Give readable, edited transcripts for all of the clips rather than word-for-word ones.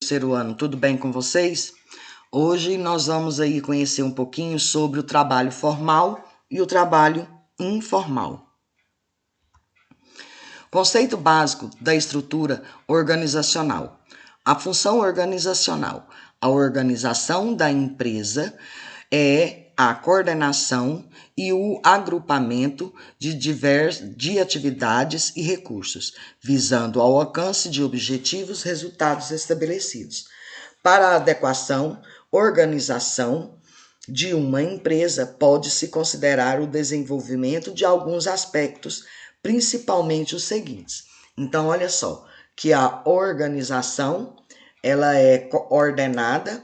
Terceiro ano, tudo bem com vocês? Hoje nós vamos aí conhecer um pouquinho sobre o trabalho formal e o trabalho informal. Conceito básico da estrutura organizacional. A função organizacional. A organização da empresa é a coordenação e o agrupamento de atividades e recursos, visando ao alcance de objetivos e resultados estabelecidos. Para a adequação, organização de uma empresa pode-se considerar o desenvolvimento de alguns aspectos, principalmente os seguintes. Então, olha só, que a organização, ela é ordenada,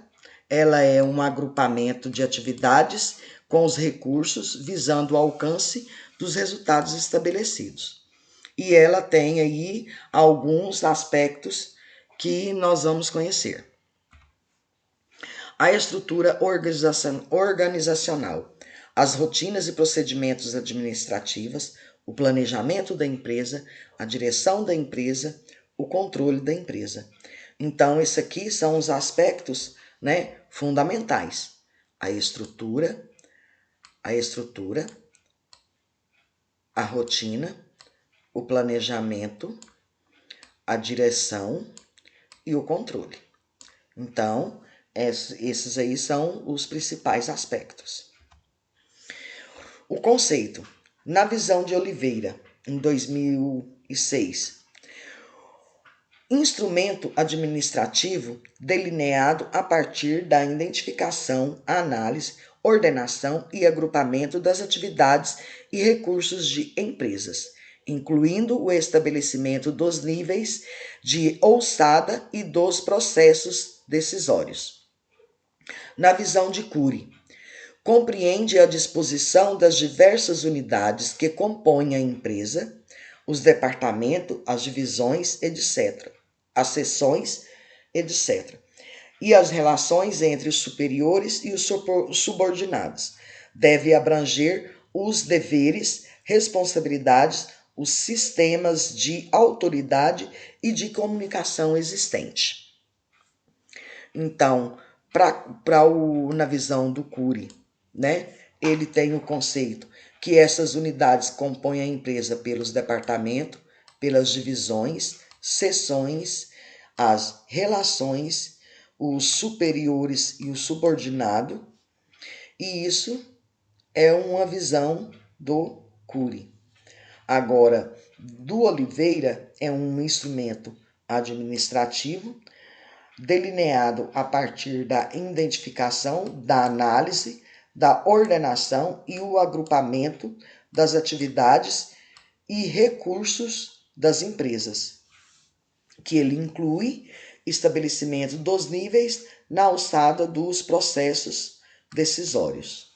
ela é um agrupamento de atividades com os recursos visando o alcance dos resultados estabelecidos. E ela tem aí alguns aspectos que nós vamos conhecer. A estrutura organizacional, as rotinas e procedimentos administrativos, o planejamento da empresa, a direção da empresa, o controle da empresa. Então, esses aqui são os aspectos, fundamentais. A estrutura, a rotina, o planejamento, a direção e o controle. Então, esses aí são os principais aspectos. O conceito, na visão de Oliveira, em 2006, instrumento administrativo delineado a partir da identificação, análise, ordenação e agrupamento das atividades e recursos de empresas, incluindo o estabelecimento dos níveis de alçada e dos processos decisórios. Na visão de Cury, compreende a disposição das diversas unidades que compõem a empresa, os departamentos, as divisões, etc., as seções, etc., e as relações entre os superiores e os subordinados. Deve abranger os deveres, responsabilidades, os sistemas de autoridade e de comunicação existente. Então, na visão do Cury, ele tem o conceito que essas unidades compõem a empresa pelos departamentos, pelas divisões, seções, as relações, os superiores e o subordinado, e isso é uma visão do Cury. Agora, do Oliveira é um instrumento administrativo delineado a partir da identificação, da análise, da ordenação e o agrupamento das atividades e recursos das empresas, que ele inclui estabelecimento dos níveis na alçada dos processos decisórios.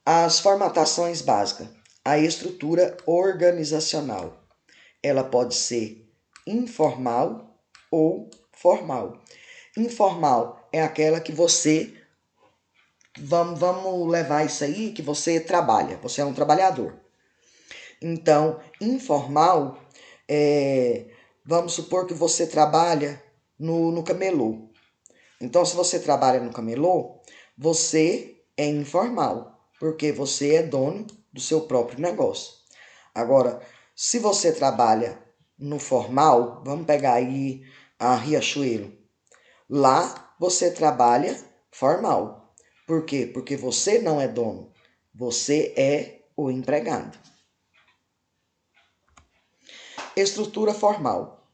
As formatações básicas. A estrutura organizacional. Ela pode ser informal ou formal. Informal é aquela que você, vamos levar isso aí, que você trabalha, você é um trabalhador. Então, informal vamos supor que você trabalha no camelô. Então, se você trabalha no camelô, você é informal, porque você é dono do seu próprio negócio. Agora, se você trabalha no formal, vamos pegar aí a Riachuelo. Lá você trabalha formal. Por quê? Porque você não é dono, você é o empregado. Estrutura formal.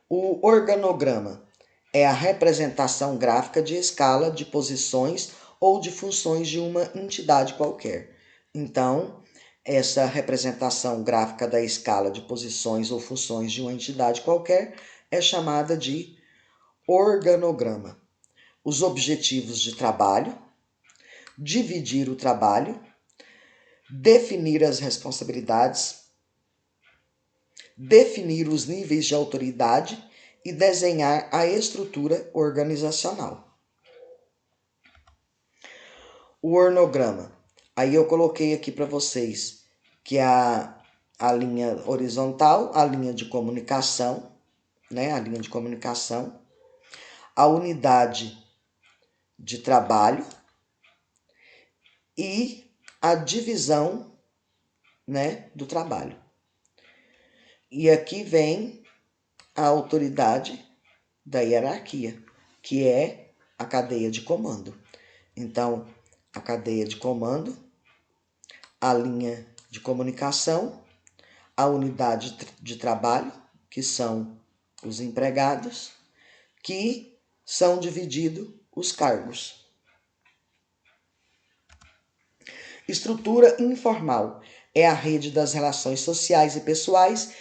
O organograma é a representação gráfica de escala de posições ou de funções de uma entidade qualquer. Então, essa representação gráfica da escala de posições ou funções de uma entidade qualquer é chamada de organograma. Os objetivos de trabalho, dividir o trabalho, definir as responsabilidades, definir os níveis de autoridade e desenhar a estrutura organizacional. O organograma. Aí eu coloquei aqui para vocês que a linha horizontal, a linha de comunicação, né, a linha de comunicação, a unidade de trabalho e a divisão, né, do trabalho. E aqui vem a autoridade da hierarquia, que é a cadeia de comando. Então, a cadeia de comando, a linha de comunicação, a unidade de trabalho, que são os empregados, que são divididos os cargos. Estrutura informal é a rede das relações sociais e pessoais,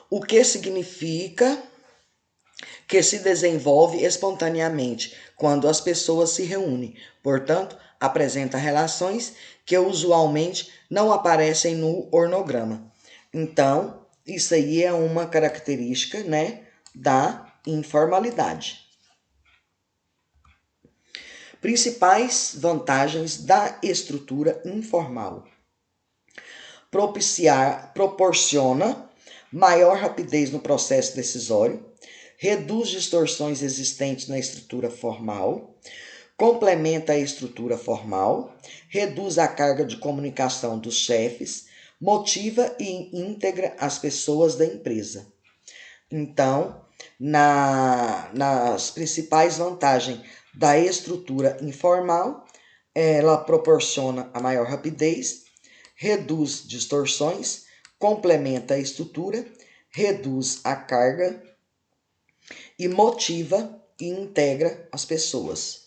o que significa que se desenvolve espontaneamente quando as pessoas se reúnem. Portanto, apresenta relações que usualmente não aparecem no organograma. Então, isso aí é uma característica, né, da informalidade. Principais vantagens da estrutura informal. Proporciona maior rapidez no processo decisório, reduz distorções existentes na estrutura formal, complementa a estrutura formal, reduz a carga de comunicação dos chefes, motiva e integra as pessoas da empresa. Então, nas principais vantagens da estrutura informal, ela proporciona a maior rapidez, reduz distorções, complementa a estrutura, reduz a carga e motiva e integra as pessoas.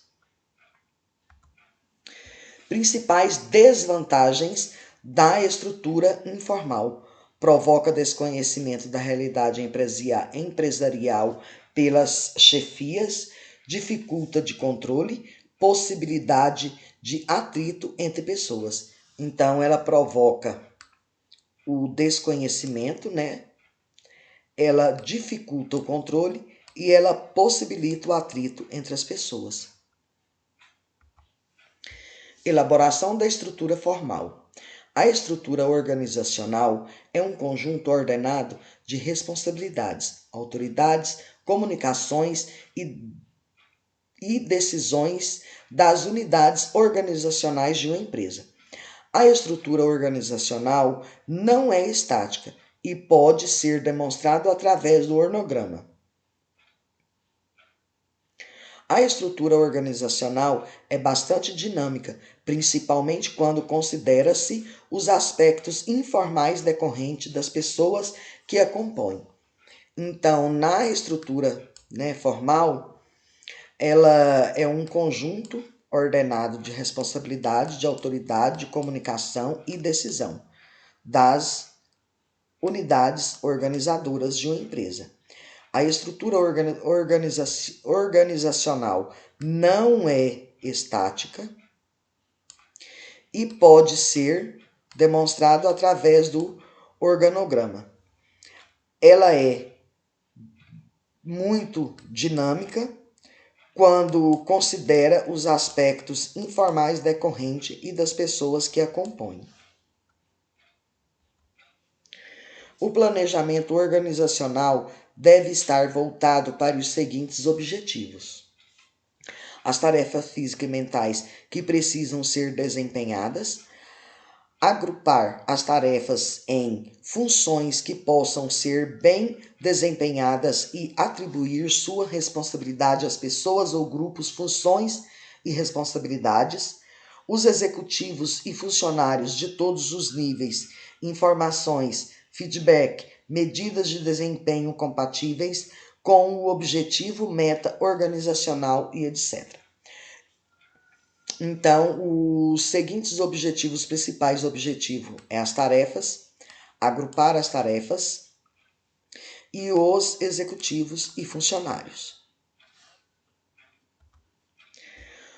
Principais desvantagens da estrutura informal. Provoca desconhecimento da realidade empresarial pelas chefias, dificulta de controle, possibilidade de atrito entre pessoas. Então, ela provoca o desconhecimento, né? Ela dificulta o controle e ela possibilita o atrito entre as pessoas. Elaboração da estrutura formal. A estrutura organizacional é um conjunto ordenado de responsabilidades, autoridades, comunicações e decisões das unidades organizacionais de uma empresa. A estrutura organizacional não é estática e pode ser demonstrado através do organograma. A estrutura organizacional é bastante dinâmica, principalmente quando considera-se os aspectos informais decorrentes das pessoas que a compõem. Então, na estrutura, né, formal, ela é um conjunto ordenado de responsabilidade, de autoridade, de comunicação e decisão das unidades organizadoras de uma empresa. A estrutura organizacional não é estática e pode ser demonstrado através do organograma. Ela é muito dinâmica quando considera os aspectos informais decorrentes e das pessoas que a compõem. O planejamento organizacional deve estar voltado para os seguintes objetivos: as tarefas físicas e mentais que precisam ser desempenhadas, agrupar as tarefas em funções que possam ser bem desempenhadas e atribuir sua responsabilidade às pessoas ou grupos, funções e responsabilidades, os executivos e funcionários de todos os níveis, informações, feedback, medidas de desempenho compatíveis com o objetivo, meta organizacional e etc. Então, os seguintes objetivos principais: objetivo é as tarefas, agrupar as tarefas e os executivos e funcionários.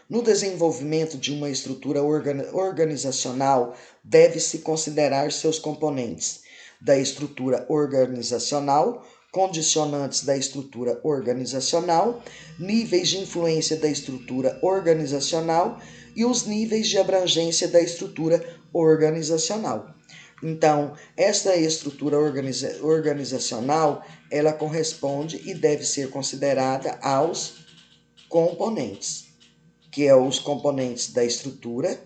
No desenvolvimento de uma estrutura organizacional, deve-se considerar seus componentes da estrutura organizacional, condicionantes da estrutura organizacional, níveis de influência da estrutura organizacional e os níveis de abrangência da estrutura organizacional. Então, esta estrutura organizacional, ela corresponde e deve ser considerada aos componentes, que é os componentes da estrutura,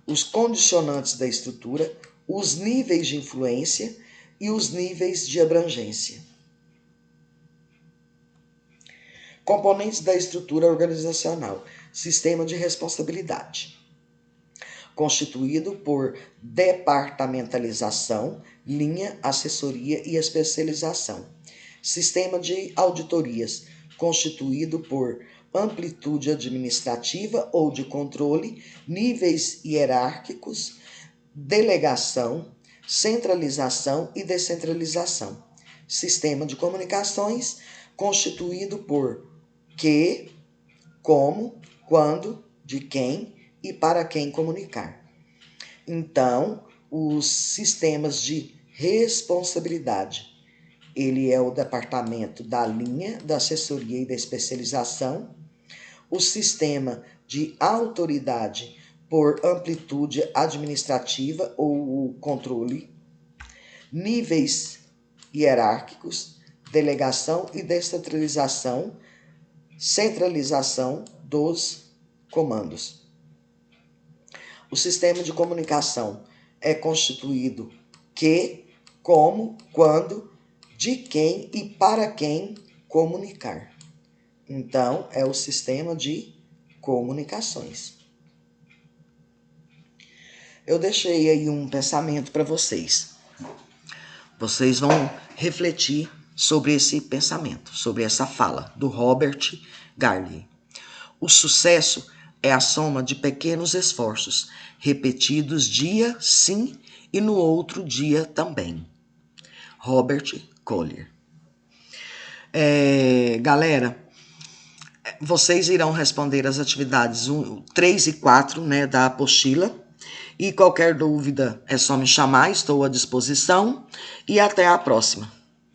os condicionantes da estrutura, os níveis de influência e os níveis de abrangência. Componentes da estrutura organizacional. Sistema de responsabilidade, constituído por departamentalização, linha, assessoria e especialização. Sistema de auditorias, constituído por amplitude administrativa ou de controle, níveis hierárquicos, delegação, centralização e descentralização. Sistema de comunicações, constituído por que, como, quando, de quem e para quem comunicar. Então, os sistemas de responsabilidade, ele é o departamento da linha, da assessoria e da especialização. O sistema de autoridade por amplitude administrativa ou controle, níveis hierárquicos, delegação e descentralização, centralização dos comandos. O sistema de comunicação é constituído que, como, quando, de quem e para quem comunicar. Então, é o sistema de comunicações. Eu deixei aí um pensamento para vocês. Vocês vão refletir sobre esse pensamento, sobre essa fala do Robert Garley. O sucesso é a soma de pequenos esforços, repetidos dia sim e no outro dia também. Robert Collier. Galera, vocês irão responder as atividades 3 e 4, né, da apostila. E qualquer dúvida é só me chamar, estou à disposição. E até a próxima.